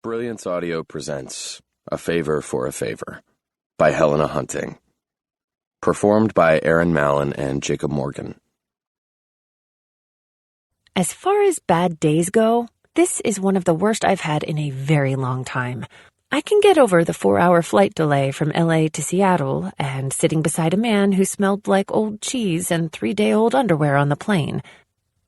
Brilliance Audio presents A Favor for a Favor by Helena Hunting. Performed by Aaron Mallon and Jacob Morgan. As far as bad days go, this is one of the worst I've had in a very long time. I can get over the 4-hour flight delay from LA to Seattle and sitting beside a man who smelled like old cheese and 3-day-old underwear on the plane.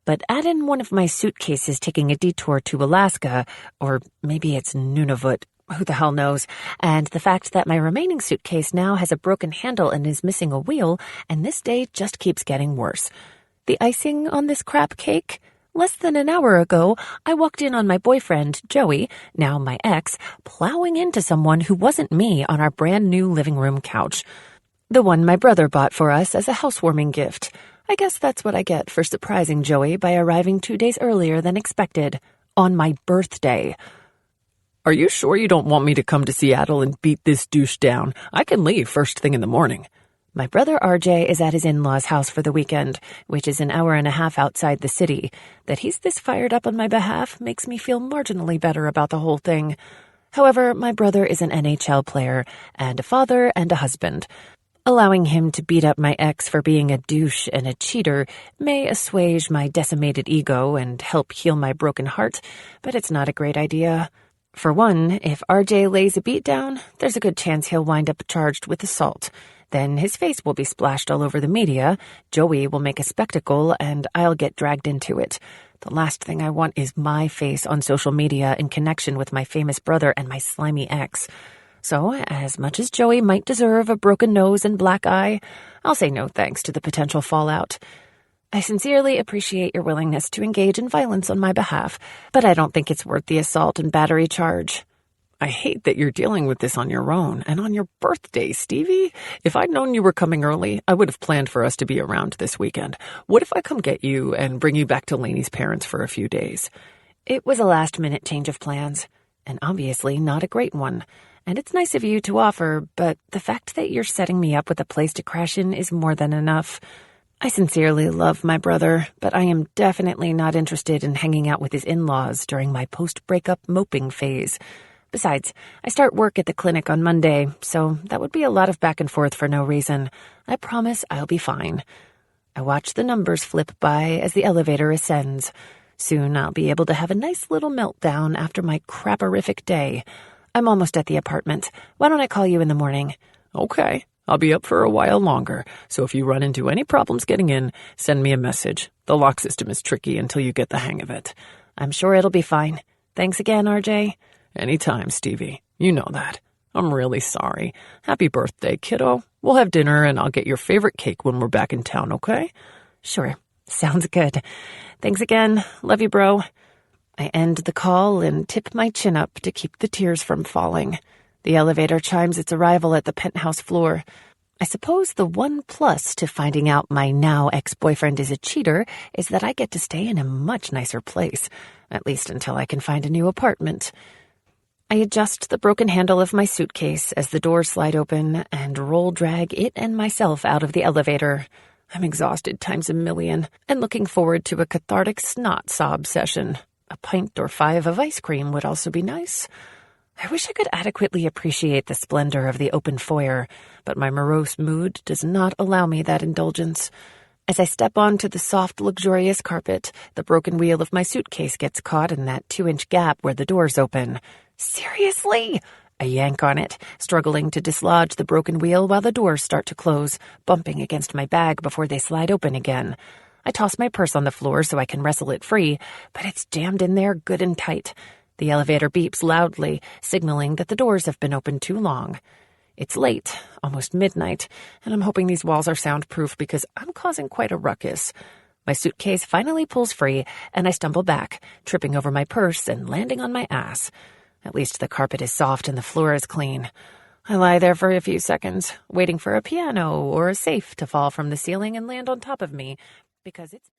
But add in one of my suitcases taking a detour to Alaska, or maybe it's Nunavut, who the hell knows, and the fact that my remaining suitcase now has a broken handle and is missing a wheel, and this day just keeps getting worse. The icing on this crap cake? Less than an hour ago, I walked in on my boyfriend, Joey, now my ex, plowing into someone who wasn't me on our brand new living room couch. The one my brother bought for us as a housewarming gift. I guess that's what I get for surprising Joey by arriving 2 days earlier than expected, on my birthday. Are you sure you don't want me to come to Seattle and beat this douche down? I can leave first thing in the morning. My brother RJ is at his in-laws' house for the weekend, which is an hour and a half outside the city. That he's this fired up on my behalf makes me feel marginally better about the whole thing. However, my brother is an NHL player, and a father and a husband. Allowing him to beat up my ex for being a douche and a cheater may assuage my decimated ego and help heal my broken heart, but it's not a great idea. For one, if RJ lays a beat down, there's a good chance he'll wind up charged with assault. Then his face will be splashed all over the media, Joey will make a spectacle, and I'll get dragged into it. The last thing I want is my face on social media in connection with my famous brother and my slimy ex. So, as much as Joey might deserve a broken nose and black eye, I'll say no thanks to the potential fallout. I sincerely appreciate your willingness to engage in violence on my behalf, but I don't think it's worth the assault and battery charge. I hate that you're dealing with this on your own, and on your birthday, Stevie. If I'd known you were coming early, I would have planned for us to be around this weekend. What if I come get you and bring you back to Lainey's parents for a few days? It was a last-minute change of plans, and obviously not a great one. And it's nice of you to offer, but the fact that you're setting me up with a place to crash in is more than enough. I sincerely love my brother, but I am definitely not interested in hanging out with his in-laws during my post-breakup moping phase. Besides, I start work at the clinic on Monday, so that would be a lot of back and forth for no reason. I promise I'll be fine. I watch the numbers flip by as the elevator ascends. Soon I'll be able to have a nice little meltdown after my craperific day. I'm almost at the apartment. Why don't I call you in the morning? Okay, I'll be up for a while longer, so if you run into any problems getting in, send me a message. The lock system is tricky until you get the hang of it. I'm sure it'll be fine. Thanks again, RJ. Anytime, Stevie. You know that. I'm really sorry. Happy birthday, kiddo. We'll have dinner and I'll get your favorite cake when we're back in town, okay? Sure. Sounds good. Thanks again. Love you, bro. I end the call and tip my chin up to keep the tears from falling. The elevator chimes its arrival at the penthouse floor. I suppose the one plus to finding out my now ex-boyfriend is a cheater is that I get to stay in a much nicer place, at least until I can find a new apartment. I adjust the broken handle of my suitcase as the doors slide open and roll-drag it and myself out of the elevator. I'm exhausted times a million and looking forward to a cathartic snot sob session. A pint or 5 of ice cream would also be nice. I wish I could adequately appreciate the splendor of the open foyer, but my morose mood does not allow me that indulgence. As I step onto the soft, luxurious carpet, the broken wheel of my suitcase gets caught in that 2-inch gap where the doors open. Seriously? I yank on it, struggling to dislodge the broken wheel while the doors start to close, bumping against my bag before they slide open again. I toss my purse on the floor so I can wrestle it free, but it's jammed in there good and tight. The elevator beeps loudly, signaling that the doors have been open too long. It's late, almost midnight, and I'm hoping these walls are soundproof because I'm causing quite a ruckus. My suitcase finally pulls free, and I stumble back, tripping over my purse and landing on my ass. At least the carpet is soft and the floor is clean. I lie there for a few seconds, waiting for a piano or a safe to fall from the ceiling and land on top of me, because it's